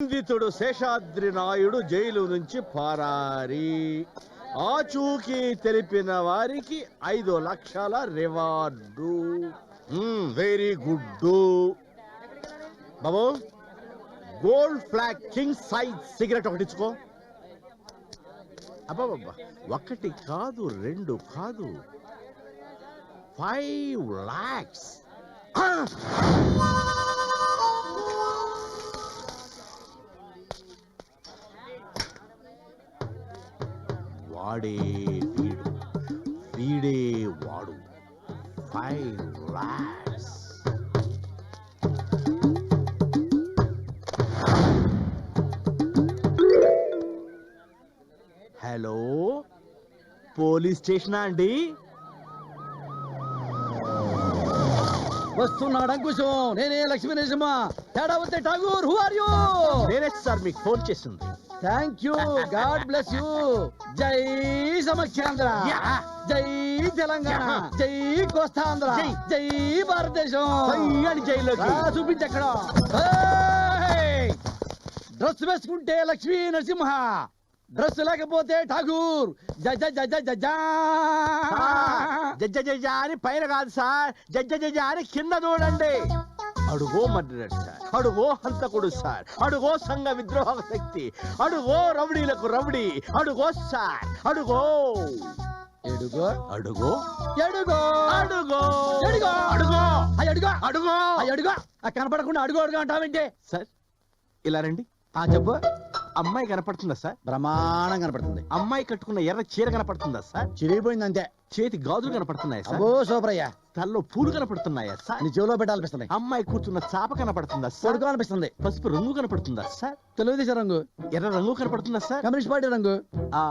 నిందితుడు శేషాద్రి నాయుడు జైలు నుంచి పారారి. ఆచూకీ తెలిపిన వారికి 5 లక్షల రివార్డు. వెరీ గుడ్ బాబు. Gold Flake king size cigarette ఒకటి ఇచ్చుకో. అబ్బాబ్బా, 1 కాదు 2 కాదు 5 lakhs. వాడే వీడు, వీడే వాడు. 5 lakhs. హలో, పోలీస్ స్టేషనా అండి? వస్తున్నాడు అంకుశం. నేనే లక్ష్మీ నరసింహ. తేడా వస్తే ఠాగూర్. Who are you? నేనే సార్ మీకు ఫోన్ చేసింది. Thank you. God bless you. జై సమాఖ్యాంధ్ర, జై తెలంగాణ, జై కోస్తాంధ్ర, జై భారతదేశం. జైల్లోకి చూపించక్కడ డ్రెస్ వేసుకుంటే లక్ష్మీ నరసింహ, డ్రెస్ లేకపోతే ఠాగూర్. జజ్జ అని పైన కాదు సార్, జజ్జ అని కింద చూడండి. అడుగో మర్డరర్ సార్, అడుగో హంతకుడు సార్, అడుగో సంఘ విద్రోహ శక్తి, అడుగో రౌడీలకు రౌడీ, అడుగో సార్, అడుగో ఎడుగో అడుగో ఎడుగో అడుగో ఎడుగో అడుగో అడుగో అడుగో అడుగో. కనపడకుండా అడుగు అడుగు అంటావేంటే? సార్ ఇలా రండి. చెప్పు. అమ్మాయి కనపడుతుందా సార్? బ్రహ్మాండం కనపడుతుంది. అమ్మాయి కట్టుకున్న ఎర్ర చీర కనపడుతుందా సార్? చిరిగిపోయింది అంతే. చేతి గాజులు కనపడుతున్నాయా సార్? అబ్బో సూపర్ అయ్యా. తల్లో పూలు కనపడుతున్నాయా సార్? నీ చెవులో పెట్టాలనిపిస్తుంది. అమ్మాయి కూర్చున్న చాప కనపడుతుందా సార్? పడుకో అనిపిస్తుంది. పసుపు రంగు కనపడుతుందా సార్? తెలుగుదేశం రంగు. ఎర్ర రంగు కనపడుతుందా సార్? కమ్యూనిస్ట్ పార్టీ రంగు. ఆ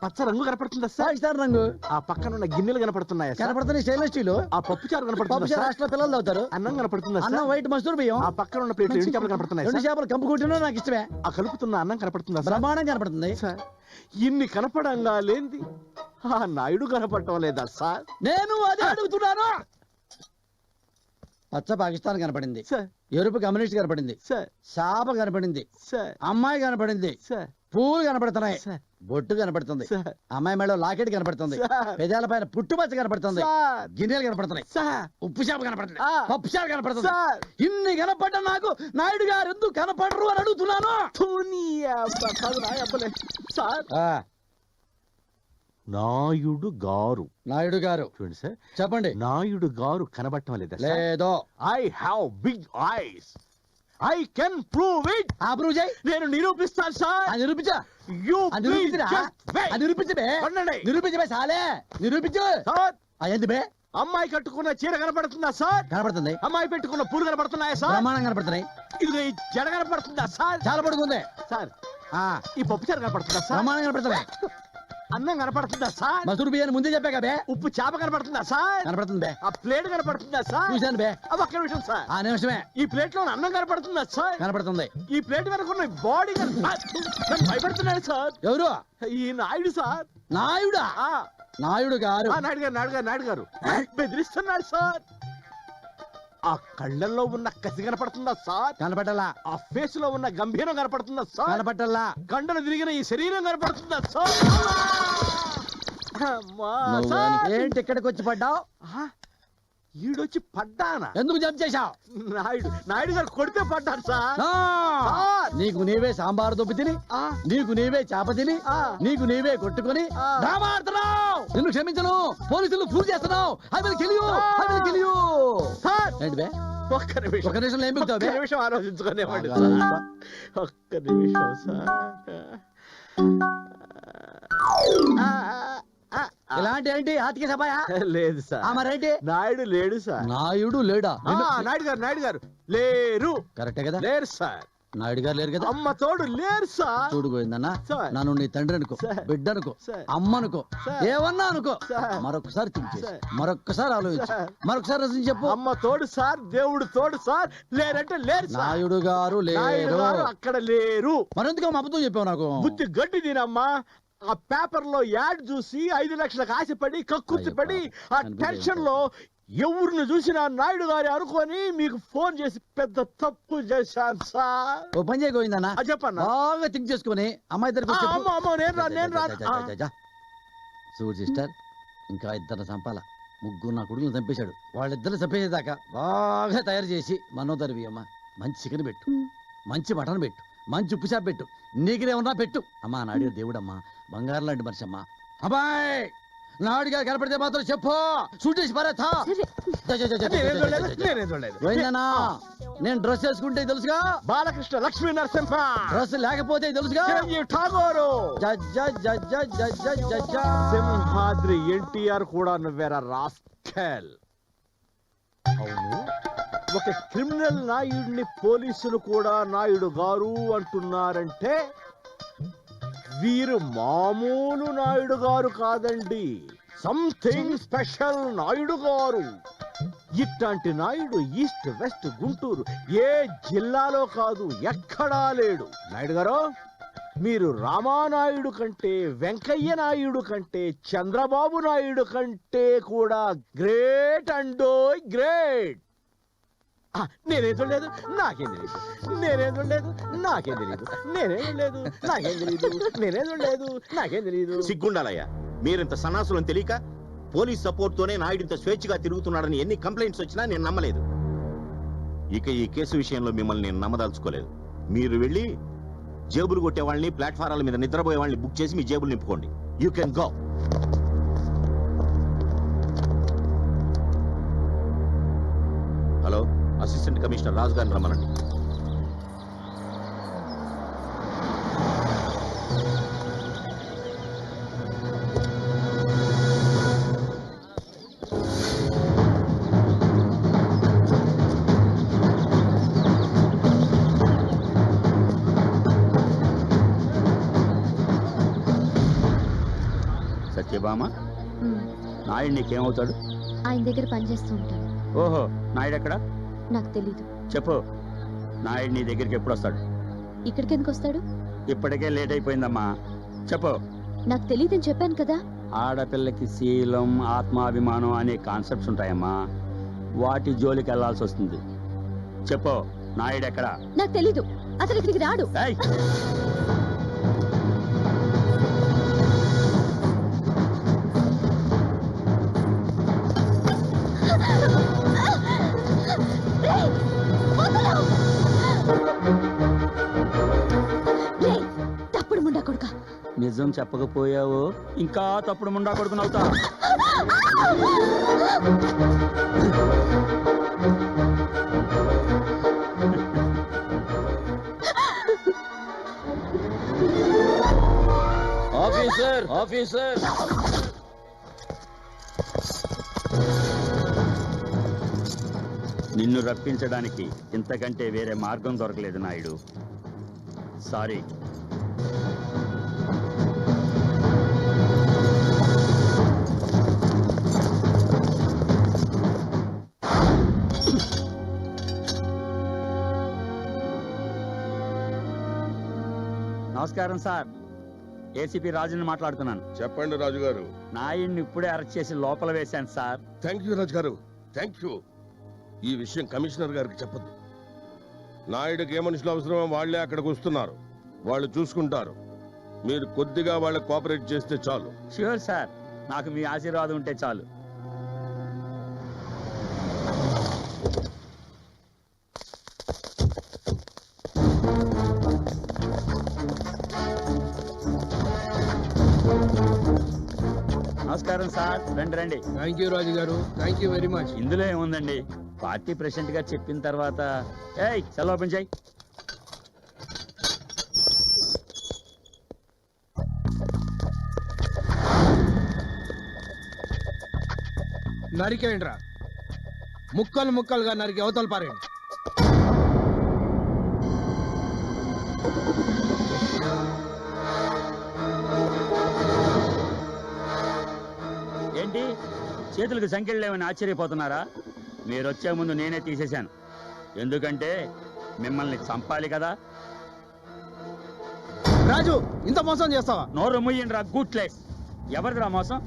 పచ్చ రంగు కనపడుతుందా సార్? పాకిస్తాన్ రంగు. ఆ పక్కన ఉన్న గిన్నెలు కనపడుతున్నాయా సార్? కనపడుతుంది. Stainless steel. ఆ పప్పు చారు కనపడుతుందా పప్పు చారు సార్? రాష్ట్ర పిల్లలు తాగుతారు. అన్నం కనపడుతుందా సార్? అన్నం వైట్ మసూర్ బియ్యం. ఆ పక్కన ఉన్న ప్లేట్లు 2 చేపలు కనపడుతున్నాయా 2 సార్? చేపలు కంపు కుట్టినా నాకు ఇష్టమే. ఆ కలుపుతున్న అన్నం కనపడుతుందా సార్? బ్రహ్మాండం కనపడుతుంది సార్. ఇన్ని కనపడంగా లేంది ఆ నాయుడు కనపడటం లేదా సార్? నేను అదే అడుగుతున్నాను. పచ్చ పాకిస్తాన్ కనపడింది సార్. ఎరుపు కమ్యూనిస్ట్ కనపడింది సార్. చాప కనపడింది సార్. అమ్మాయి కనపడింది సార్. పూలు కనపడుతున్నాయి. సార్. బొట్టు కనపడుతుంది. సార్. అమ్మాయి మేడ లాకెట్ కనపడుతుంది. సార్. పెదాల పైన పుట్టుమచ్చ కనపడుతుంది. సార్. గిన్నెలు కనపడుతున్నాయి. సార్. ఉప్పు చేప కనపడుతుంది. ఆ. పప్పు చేప కనపడుతుంది. సార్. ఇన్ని కనపడ్డ నాకు నాయుడు గారు ఎందుకు కనపడరు అని అడుగుతున్నాను. సార్. నాయుడు గారు. నాయుడు గారు చూడండి సార్, చెప్పండి. నాయుడు గారు కనబడటం లేదా? లేదో. I have big eyes. I can prove it. ఆ ప్రూవ్ చేయి. నేను నిరూపిస్తాను సార్. అది నిరూపించా. యు నిరూపించబే. నిరూపించబే సాలే. నిరూపించు. ఏంది బే? అమ్మాయి కట్టుకున్న చీర కనపడుతుందా సార్? కనపడుతుంది. అమ్మాయి పెట్టుకున్న పూలు కనపడుతున్నాయా సార్? బ్రహ్మాండం కనపడుతున్నాయి. ఇది ఈ జడ కనపడుతుందా సార్? చాలా పడుకుంది సార్. ఈ పప్పు చీర కనపడుతుందా సార్? బ్రహ్మాండం కనపడుతున్నాయి. అన్నం కనపడుతుందా సార్? మసూరు బియ్యాన్ని ముందే చెప్పాక బే. ఉప్పు చేప కనపడుతుందా సార్? కనపడుతుంది బే. ఆ ప్లేట్ కనపడుతుందా సార్? చూశాను బే. ఒక్క నిమిషం సార్. ఆ నిమిషమే. ఈ ప్లేట్ లో అన్నం కనపడుతుందా సార్? కనపడుతుంది. ఈ ప్లేట్ వెనకున్న బాడీ భయపడుతున్నాడు సార్. ఎవరు? ఈ నాయుడు సార్. నాయుడా? నాయుడు గారు. నాయుడు గారు, నాయుడు గారు, నాయుడు గారు బెదిరిస్తున్నాడు సార్. ఆ కళ్ళల్లో ఉన్న కసి కనపడుతుందా సార్? కనపడలా. ఆ ఫేస్ లో ఉన్న గంభీరం కనపడుతుందా సార్? కనపడలా. కండలు తిరిగిన ఈ శరీరం కనపడుతుందా సార్? ఏంటి ఇక్కడికి వచ్చి పడ్డావు? ఈడొచ్చి పడ్డానా? ఎందుకు జంప్ చేశావు? నాయుడు గారు కొడితే పడ్డాను సార్. నీకు నీవే సాంబారు దొబ్బి తిని, నీకు నీవే చేప తిని, నీకు నీవే కొట్టుకొని నిన్ను క్షమించను. పోలీసులు ఫూల్ చేస్తున్నావు. ఏంటి బే? ఒక్క నిమిషం. ఒక నిమిషంలో ఏం బిగుతావు బే? ఒక్క నిమిషం ఆలోచించుకునేవాడు. ఒక్క నిమిషం సార్. ఇలాంటి ఏంటి ఆతికి సభయా? లేదు సార్. మరేంటి? నాయుడు లేడు సార్. నాయుడు లేడా? నాయుడు గారు లేరు. కరెక్టే కదా? లేరు సార్. నాయుడు గారు లేరు కదా? అమ్మ తోడు లేరు సార్. చూడు గోవిందన్న, సార్. నన్ను నీ తండ్రి అనుకో, సార్. బిడ్డ అనుకో, సార్. అమ్మ అనుకో, సార్. ఏమన్నా అనుకో, సార్. మరొకసారి థింక్ చేసి, సార్. మరొకసారి ఆలోచించు, సార్. మరొకసారి రచించి చెప్పు. అమ్మ తోడు సార్, దేవుడు తోడు సార్, లేరంటే లేరు సార్. నాయుడు గారు నాయుడు లేరు. గారు అక్కడ లేరు. మరెందుకో అబద్ధం చెప్పావు నాకు? బుద్ధి గడ్డి తినమ్మా. ఆ పేపర్ లో యాడ్ చూసి 5 లక్షలకు ఆశపడి కక్కుర్తి పడి ఆ టెన్షన్ లో ఎవరిని చూసినా నాయుడు గారి అనుకొని మీకు ఫోన్ చేసి పెద్ద తప్పు చేశాను సార్. ఓ పని చేయ గోవిందన్న, చెప్పన్నా. బాగా థింక్ చేసుకుని అమ్మాయి దగ్గరికి వచ్చి చెప్పు. అమ్మో నేను రాను. చూడు సిస్టర్, ఇంకా ఇద్దరు చంపాల. ముగ్గురు నా కొడుకులు చంపేశాడు. వాళ్ళిద్దరు చంపేసేదాకా బాగా తయారు చేసి మనోదరివి అమ్మ. మంచి చికెన్ పెట్టు, మంచి మటన్ పెట్టు, మంచి ఉప్పు చేప పెట్టు, నీకునేమన్నా పెట్టు. అమ్మా నాయుడు దేవుడమ్మా, బంగారం లాంటి మనిషి అమ్మా. అమ్మాయి నాయుడు గారు కనపడితే మాత్రం చెప్పు, షూట్ చేసి పారేస్తా. పోయిందనా? నేను డ్రెస్ వేసుకుంటే తెలుసుగా, బాలకృష్ణ లక్ష్మీ నరసింహ. డ్రెస్ లేకపోతే తెలుసుగా, ఠాగోరు. జడ్జ సింహాద్రి ఎన్టీఆర్ కూడా నువ్వేరా రాస్కెల్. అవును, ఒక క్రిమినల్ నాయుడిని పోలీసులు కూడా నాయుడు గారు అంటున్నారంటే వీరు మామూలు నాయుడు గారు కాదండి, సంథింగ్ స్పెషల్ నాయుడు గారు. ఇట్లాంటి నాయుడు ఈస్ట్ వెస్ట్ గుంటూరు ఏ జిల్లాలో కాదు, ఎక్కడా లేడు. నాయుడు గారు, మీరు రామానాయుడు కంటే, వెంకయ్య నాయుడు కంటే, చంద్రబాబు నాయుడు కంటే కూడా గ్రేట్ అండోయ్ గ్రేట్. నేనేం చూడలేదు, నాకేం తెలియదు. నేనేం చూడలేదు, నాకేం తెలియదు. నేనేం చూడలేదు, నాకేం తెలియదు. నేనేం చూడలేదు, నాకేం తెలియదు. సిగ్గుండాలయ్యా, మీరింత సన్నాసులను తెలియక పోలీస్ సపోర్ట్ తోనే నాయుడు ఇంత స్వేచ్ఛగా తిరుగుతున్నాడని ఎన్ని కంప్లైంట్స్ వచ్చినా నేను నమ్మలేదు. ఇక ఈ కేసు విషయంలో మిమ్మల్ని నేను నమ్మదలుచుకోలేదు. మీరు వెళ్ళి జేబులు కొట్టే వాళ్ళని, ప్లాట్ఫారాల మీద నిద్రపోయే వాళ్ళని బుక్ చేసి మీ జేబులు నింపుకోండి. You can go. Hello, assistant commissioner Raju గారిని రమ్మనండి. సత్యభామ, నాయుడు నీకేమవుతాడు? ఆయన దగ్గర పనిచేస్తూ ఉంటాను. ఓహో, నాయుడు ఎక్కడ? నాకు తెలీదు. చెప్పు, నాయుడు నీ దగ్గరికి ఎప్పుడు వస్తాడు? ఇక్కడికి ఎందుకు వస్తాడు? ఇప్పటికే లేట్ అయిపోయిందమ్మా, చెప్పు. నాకు తెలీదని చెప్పాను కదా. ఆడపిల్లకి శీలం, ఆత్మాభిమానం అనే కాన్సెప్ట్స్ ఉంటాయమ్మా, వాటి జోలికి వెళ్లాల్సి వస్తుంది. చెప్పు, నాయుడు ఎక్కడ? నాకు తెలీదు, అసలు ఇక్కడికి రాడు. ఏయ్! తప్పుడు ముండా కొడుకా. నిజం చెప్పకపోయావు ఇంకా తప్పుడు ముండా కొడుకునవుతా. Officer, officer. నిన్ను రప్పించడానికి ఇంతకంటే వేరే మార్గం దొరకలేదు నాయుడు. సారీ. నమస్కారం సార్, ఏసీపీ రాజుని మాట్లాడుతున్నాను. చెప్పండి రాజు గారు. నాయుడిని ఇప్పుడే అరెస్ట్ చేసి లోపల వేశాను సార్. థ్యాంక్ యూ రాజు గారు, థ్యాంక్ యూ. ఈ విషయం కమిషనర్ గారికి చెప్పద్దు. నాయుడుకి ఏ మనుషులు అవసరమో వాళ్లే అక్కడికి వస్తున్నారు, వాళ్ళు చూసుకుంటారు. మీరు కొద్దిగా వాళ్ళకి కోఆపరేట్ చేస్తే చాలు. ష్యూర్ సార్, నాకు మీ ఆశీర్వాదం ఉంటే చాలు. నమస్కారం సార్, రండి రండి. థ్యాంక్ యూ రాజు గారు, థ్యాంక్ యూ వెరీ మచ్. ఇందులో ఏముందండి, పార్టీ ప్రెసిడెంట్ గా చెప్పిన తర్వాత ఏయ్ సెల్ ఓపెన్ చేయి. నరికేయండి రా, ముక్కలు ముక్కలుగా నరికి అవతల పారేయండి. ఏంటి చేతులకు సంఖ్యలు లేవని ఆశ్చర్యపోతున్నారా? మీరు వచ్చే ముందు నేనే తీసేశాను, ఎందుకంటే మిమ్మల్ని చంపాలి కదా. రాజు, ఇంత మోసం చేస్తావా? నోరు ముయ్యండి రా గూట్లేస్. ఎవరిదిరా మోసం?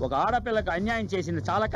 ఒక ఆడపిల్లకు అన్యాయం చేసింది చాలక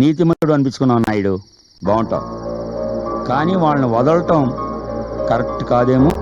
నీతిమంతుడు అనిపించుకున్నావు నాయుడు, బాగుంటావు. కానీ వాళ్ళని వదలటం కరెక్ట్ కాదేమో.